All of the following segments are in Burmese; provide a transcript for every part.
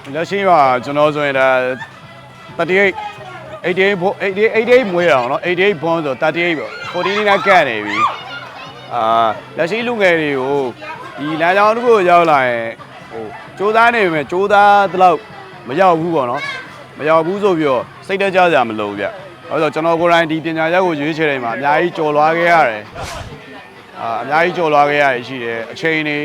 လက်ရှိမှာကျွန်တော်ဆိုရင်ဒါ38 88မွေးတာနော်88 born ဆို38ပေါ့49နဲ့ကတ်နေပြီလက်ရှိလူငယ်တွေကိုဒီလမ်းကြောင်းတစ်ခုကိုရောက်လာရင်ဟိုစူးစမ်းနေပေမဲ့စူးစမ်းတလောက်မရောက်ဘူးပေါ့နော်မရောက်ဘူးဆိုပြီးတော့စိတ်တကြစရာမလိုဘူးဗျအဲ့တော့ကျွန်တော်ကိုယ်တိုင်ဒီပညာရပ်ကိုရွေးချယ်နေမှာအများကြီးကြော်လွားခဲ့ရတယ်အများကြီးကြော်လွားခဲ့ရတယ်ရှိတယ်အချိန်တွေ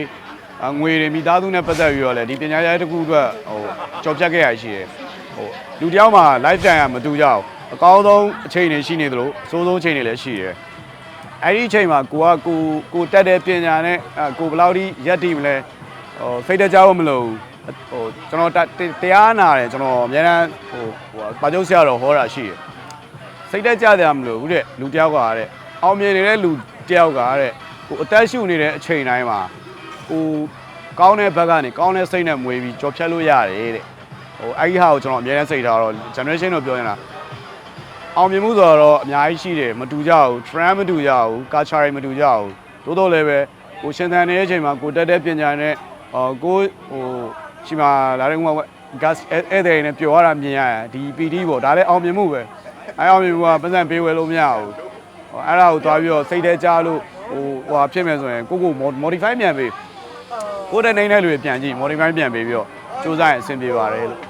ငွေတွေမိသားစုနဲ့ပတ်သက်ပြီးတော့လည်းဒီပညာရပ်တစ်ခုအတွက်ဟိုကြော်ပြတ်ခဲ့ရရှိတယ်ဟိုလူတယောက်မှာ life time ကမတူကြဘူးအကောင်းဆုံးအချိန်တွေရှိနေသလိုအဆိုးဆုံးအချိန်တွေလည်းရှိတယ်အဲ့ဒီအချိန်မှာကိုတက်တဲ့ပညာနဲ့ကိုဘယ်လောက်ထိရက်တည်မလဲဟိုစိတ်တကြဖို့မလိုဟိုကျွန်တော်တရားနာတယ်ကျွန်တော်အများအားဟိုပါကျုပ်ဆရာတော်ဟောတာရှိတယ်စိတ်တကြတယ်မလို့ဘူးတဲ့လူတယောက်ကတဲ့အောင်မြင်နေတဲ့လူတယောက်ကတဲ့ဟိုအသက်ရှူနေတဲ့အချိန်တိုင်းမှာဟိုကောင်းတဲ့ဘက်ကနေကောင်းတဲ့စိတ်နဲ့မွေးပြီးကြော်ဖြတ်လို့ရတယ်တဲ့ဟိုအဲ့ဒီဟာကိုကျွန်တော်အများအားစိတ်ထားတော့ generation တော့ပြောနေတာအောင်မြင်မှုဆိုတော့အများကြီးရှိတယ်မတူကြဘူး trend မတူကြဘူး culture တွေမတူကြဘူးတိုးလည်းပဲကိုရှင်သန်နေတဲ့အချိန်မှာကိုတက်တဲ့ပညာနဲ့ကိုဟိုရှိမှာလာတဲ့ကောင်က gas ဧည့်သည်နဲ့ပျော်ရတာမြင်ရဒီ PD ပေါ့ဒါလည်းအောင်မြင်မှုပဲအဲအောင်မြင်မှုကပတ်စံပေးဝယ်လို့မရဘူးအဲ့ဒါကိုသွားပြီးတော့စိတ်ထဲကြားလို့ဟိုဖြစ်မယ်ဆိုရင်ကို modify ပြန်ပေးကိုတဲ့နေတဲ့လူတွေပြန်ကြည့် modify ပြန်ပေးပြီးတော့စူးစမ်းရင်အဆင်ပြေပါတယ်လို့